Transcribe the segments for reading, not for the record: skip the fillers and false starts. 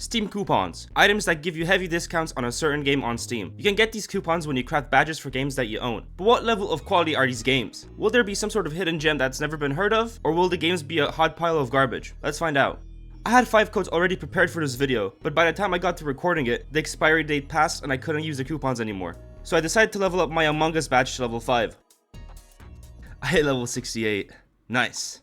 Steam coupons, items that give you heavy discounts on a certain game on Steam. You can get these coupons when you craft badges for games that you own. But what level of quality are these games? Will there be some sort of hidden gem that's never been heard of? Or will the games be a hot pile of garbage? Let's find out. I had 5 codes already prepared for this video, but by the time I got to recording it, the expiry date passed and I couldn't use the coupons anymore. So I decided to level up my Among Us badge to level 5. I hit level 68. Nice.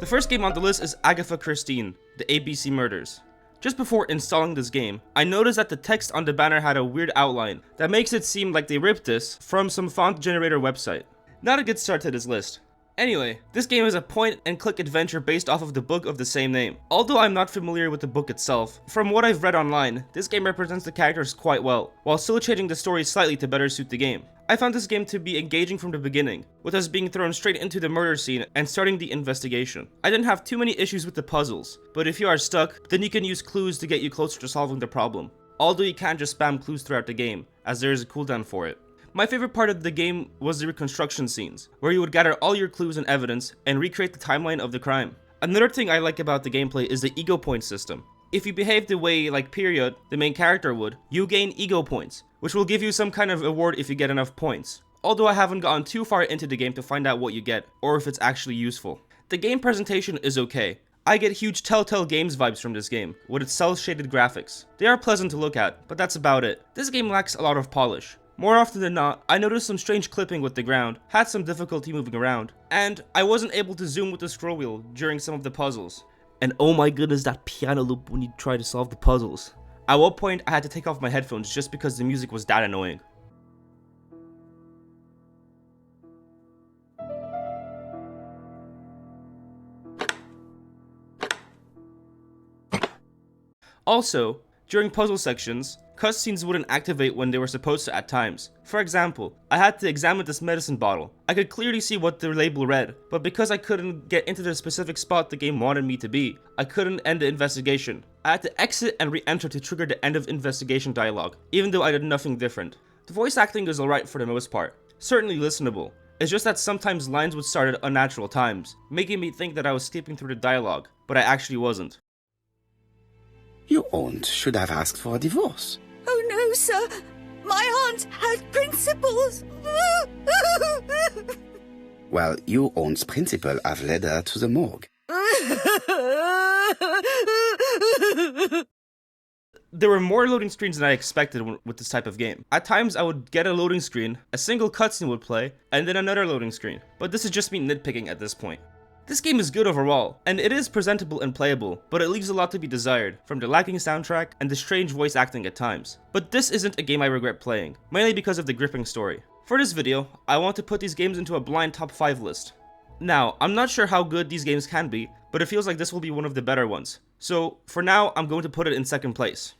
The first game on the list is Agatha Christine, the ABC Murders. Just before installing this game, I noticed that the text on the banner had a weird outline that makes it seem like they ripped this from some font generator website. Not a good start to this list. Anyway, this game is a point-and-click adventure based off of the book of the same name. Although I'm not familiar with the book itself, from what I've read online, this game represents the characters quite well, while still changing the story slightly to better suit the game. I found this game to be engaging from the beginning, with us being thrown straight into the murder scene and starting the investigation. I didn't have too many issues with the puzzles, but if you are stuck, then you can use clues to get you closer to solving the problem. Although you can't just spam clues throughout the game, as there is a cooldown for it. My favorite part of the game was the reconstruction scenes, where you would gather all your clues and evidence and recreate the timeline of the crime. Another thing I like about the gameplay is the ego point system. If you behave the way like Period, the main character would, you gain ego points, which will give you some kind of award if you get enough points. Although I haven't gotten too far into the game to find out what you get, or if it's actually useful. The game presentation is okay. I get huge Telltale Games vibes from this game, with its cel-shaded graphics. They are pleasant to look at, but that's about it. This game lacks a lot of polish. More often than not, I noticed some strange clipping with the ground, had some difficulty moving around, and I wasn't able to zoom with the scroll wheel during some of the puzzles. And oh my goodness, that piano loop when you try to solve the puzzles. At one point, I had to take off my headphones just because the music was that annoying. Also, during puzzle sections, cutscenes wouldn't activate when they were supposed to at times. For example, I had to examine this medicine bottle. I could clearly see what the label read, but because I couldn't get into the specific spot the game wanted me to be, I couldn't end the investigation. I had to exit and re-enter to trigger the end of investigation dialogue, even though I did nothing different. The voice acting is alright for the most part, certainly listenable. It's just that sometimes lines would start at unnatural times, making me think that I was skipping through the dialogue, but I actually wasn't. Your aunt should have asked for a divorce. Oh no, sir. My aunt has principles. Well, your aunt's principal have led her to the morgue. There were more loading screens than I expected with this type of game. At times I would get a loading screen, a single cutscene would play, and then another loading screen. But this is just me nitpicking at this point. This game is good overall, and it is presentable and playable, but it leaves a lot to be desired, from the lacking soundtrack and the strange voice acting at times. But this isn't a game I regret playing, mainly because of the gripping story. For this video, I want to put these games into a blind top 5 list. Now, I'm not sure how good these games can be, but it feels like this will be one of the better ones. So, for now, I'm going to put it in second place.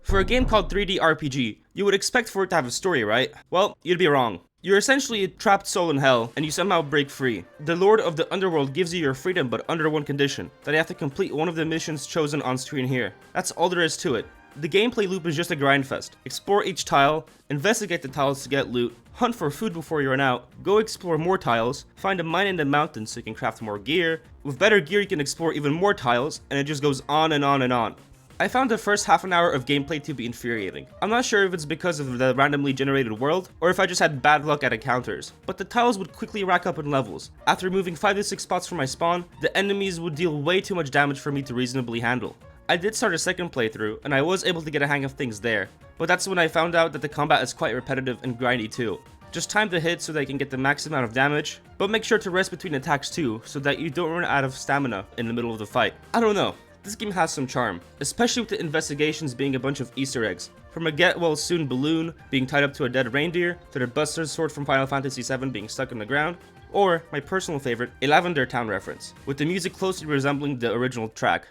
For a game called 3D RPG, you would expect for it to have a story, right? Well, you'd be wrong. You're essentially a trapped soul in hell, and you somehow break free. The Lord of the Underworld gives you your freedom, but under one condition, that you have to complete one of the missions chosen on screen here. That's all there is to it. The gameplay loop is just a grind fest. Explore each tile, investigate the tiles to get loot, hunt for food before you run out, go explore more tiles, find a mine in the mountains so you can craft more gear. With better gear you can explore even more tiles, and it just goes on and on and on. I found the first half an hour of gameplay to be infuriating. I'm not sure if it's because of the randomly generated world, or if I just had bad luck at encounters, but the tiles would quickly rack up in levels. After moving 5 to 6 spots from my spawn, the enemies would deal way too much damage for me to reasonably handle. I did start a second playthrough, and I was able to get a hang of things there, but that's when I found out that the combat is quite repetitive and grindy too. Just time the hit so that you can get the max amount of damage, but make sure to rest between attacks too, so that you don't run out of stamina in the middle of the fight. I don't know. This game has some charm, especially with the investigations being a bunch of Easter eggs. From a get-well-soon balloon being tied up to a dead reindeer, to the Buster Sword from Final Fantasy VII being stuck in the ground, or, my personal favorite, a Lavender Town reference, with the music closely resembling the original track.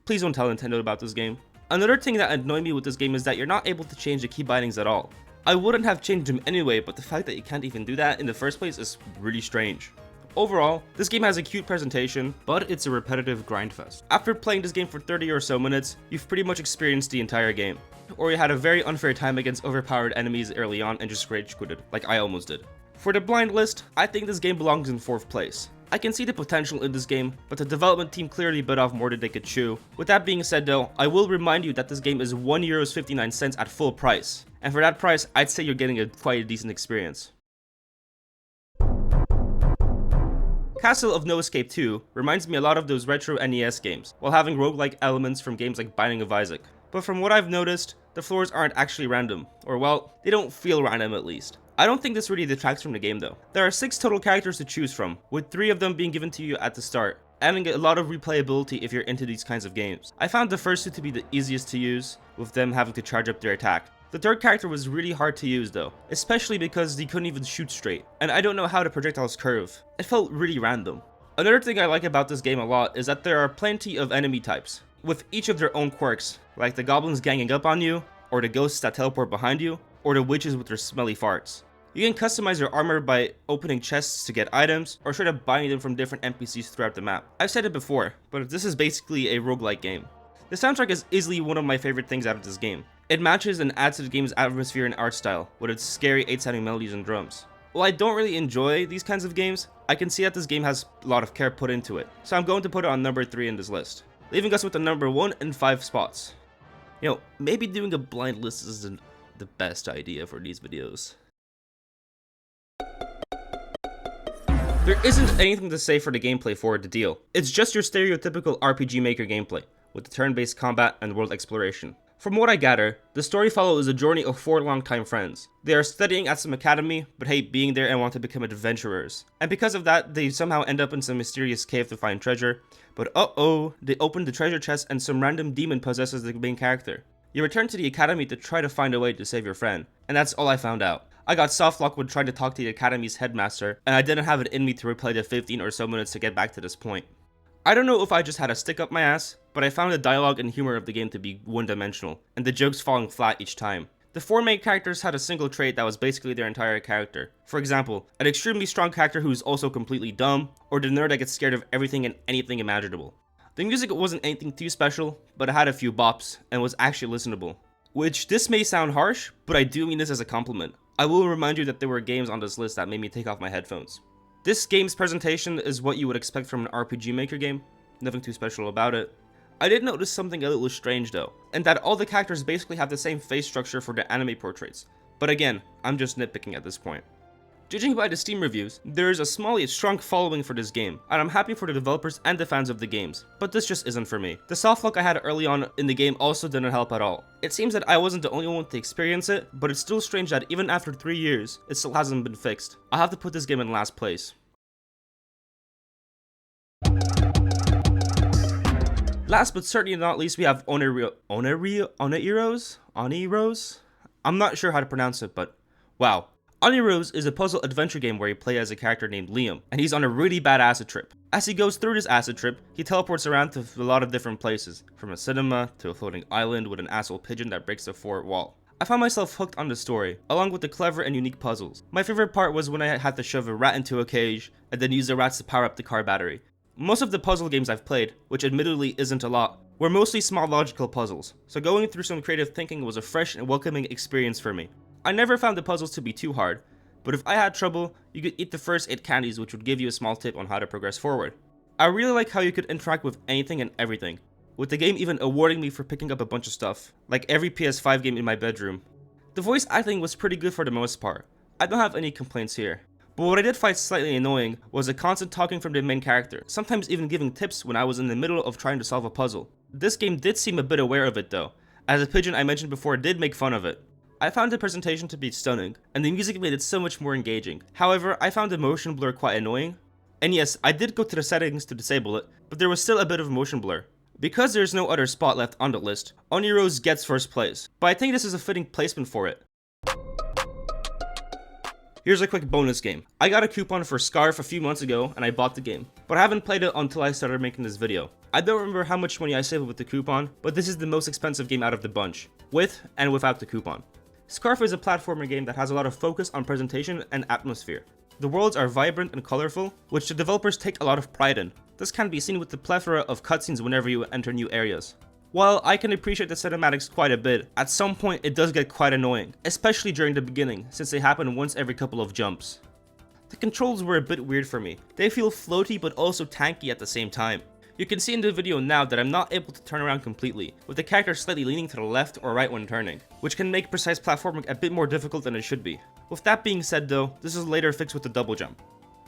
Please don't tell Nintendo about this game. Another thing that annoyed me with this game is that you're not able to change the key bindings at all. I wouldn't have changed them anyway, but the fact that you can't even do that in the first place is really strange. Overall, this game has a cute presentation, but it's a repetitive grindfest. After playing this game for 30 or so minutes, you've pretty much experienced the entire game. or you had a very unfair time against overpowered enemies early on and just rage quitted, like I almost did. For the blind list, I think this game belongs in 4th place. I can see the potential in this game, but the development team clearly bit off more than they could chew. With that being said though, I will remind you that this game is €1.59 at full price. And for that price, I'd say you're getting quite a decent experience. Castle of No Escape 2 reminds me a lot of those retro NES games, while having roguelike elements from games like Binding of Isaac. But from what I've noticed, the floors aren't actually random, or well, they don't feel random at least. I don't think this really detracts from the game though. There are 6 total characters to choose from, with 3 of them being given to you at the start, adding a lot of replayability if you're into these kinds of games. I found the first 2 to be the easiest to use, with them having to charge up their attack. The 3rd character was really hard to use though, especially because he couldn't even shoot straight, and I don't know how the projectiles curve. It felt really random. Another thing I like about this game a lot is that there are plenty of enemy types, with each of their own quirks, like the goblins ganging up on you, or the ghosts that teleport behind you, or the witches with their smelly farts. You can customize your armor by opening chests to get items, or straight up buying them from different NPCs throughout the map. I've said it before, but this is basically a roguelike game. The soundtrack is easily one of my favorite things out of this game. It matches and adds to the game's atmosphere and art style, with its scary 8-sounding melodies and drums. While I don't really enjoy these kinds of games, I can see that this game has a lot of care put into it, so I'm going to put it on number 3 in this list, leaving us with the number 1 and 5 spots. You know, maybe doing a blind list isn't the best idea for these videos. There isn't anything to say for the gameplay for the deal. It's just your stereotypical RPG Maker gameplay, with the turn-based combat and world exploration. From what I gather, the story follows a journey of 4 longtime friends. They are studying at some academy, but hate being there and want to become adventurers. And because of that, they somehow end up in some mysterious cave to find treasure. But they open the treasure chest and some random demon possesses the main character. You return to the academy to try to find a way to save your friend, and that's all I found out. I got softlocked when trying to talk to the academy's headmaster, and I didn't have it in me to replay the 15 or so minutes to get back to this point. I don't know if I just had a stick up my ass, but I found the dialogue and humor of the game to be one-dimensional, and the jokes falling flat each time. The 4 main characters had a single trait that was basically their entire character. For example, an extremely strong character who's also completely dumb, or the nerd that gets scared of everything and anything imaginable. The music wasn't anything too special, but it had a few bops, and was actually listenable. Which, this may sound harsh, but I do mean this as a compliment. I will remind you that there were games on this list that made me take off my headphones. This game's presentation is what you would expect from an RPG Maker game, nothing too special about it. I did notice something a little strange though, and that all the characters basically have the same face structure for the anime portraits, but again, I'm just nitpicking at this point. Judging by the Steam reviews, there is a small yet strong following for this game, and I'm happy for the developers and the fans of the games, but this just isn't for me. The softlock I had early on in the game also didn't help at all. It seems that I wasn't the only one to experience it, but it's still strange that even after 3 years, it still hasn't been fixed. I'll have to put this game in last place. Last but certainly not least, we have Oniros? I'm not sure how to pronounce it, but wow. Oniros is a puzzle adventure game where you play as a character named Liam, and he's on a really bad acid trip. As he goes through this acid trip, he teleports around to a lot of different places, from a cinema to a floating island with an asshole pigeon that breaks the 4th wall. I found myself hooked on the story, along with the clever and unique puzzles. My favorite part was when I had to shove a rat into a cage, and then use the rats to power up the car battery. Most of the puzzle games I've played, which admittedly isn't a lot, were mostly small logical puzzles, so going through some creative thinking was a fresh and welcoming experience for me. I never found the puzzles to be too hard, but if I had trouble, you could eat the first 8 candies, which would give you a small tip on how to progress forward. I really like how you could interact with anything and everything, with the game even awarding me for picking up a bunch of stuff, like every PS5 game in my bedroom. The voice acting was pretty good for the most part. I don't have any complaints here. But what I did find slightly annoying was the constant talking from the main character, sometimes even giving tips when I was in the middle of trying to solve a puzzle. This game did seem a bit aware of it though, as the pigeon I mentioned before did make fun of it. I found the presentation to be stunning, and the music made it so much more engaging. However, I found the motion blur quite annoying. And yes, I did go to the settings to disable it, but there was still a bit of motion blur. Because there's no other spot left on the list, Oniros gets first place, but I think this is a fitting placement for it. Here's a quick bonus game. I got a coupon for Scarf a few months ago and I bought the game, but I haven't played it until I started making this video. I don't remember how much money I saved with the coupon, but this is the most expensive game out of the bunch, with and without the coupon. Scarf is a platformer game that has a lot of focus on presentation and atmosphere. The worlds are vibrant and colorful, which the developers take a lot of pride in. This can be seen with the plethora of cutscenes whenever you enter new areas. While I can appreciate the cinematics quite a bit, at some point it does get quite annoying, especially during the beginning, since they happen once every couple of jumps. The controls were a bit weird for me. They feel floaty but also tanky at the same time. You can see in the video now that I'm not able to turn around completely, with the character slightly leaning to the left or right when turning, which can make precise platforming a bit more difficult than it should be. With that being said though, this is later fixed with the double jump.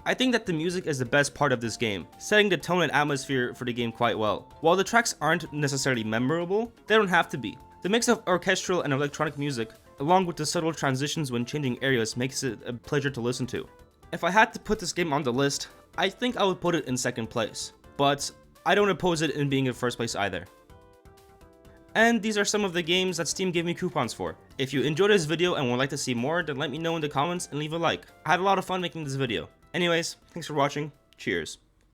I think that the music is the best part of this game, setting the tone and atmosphere for the game quite well. While the tracks aren't necessarily memorable, they don't have to be. The mix of orchestral and electronic music, along with the subtle transitions when changing areas, makes it a pleasure to listen to. If I had to put this game on the list, I think I would put it in second place, but I don't oppose it in being in first place either. And these are some of the games that Steam gave me coupons for. If you enjoyed this video and would like to see more, then let me know in the comments and leave a like. I had a lot of fun making this video. Anyways, thanks for watching. Cheers.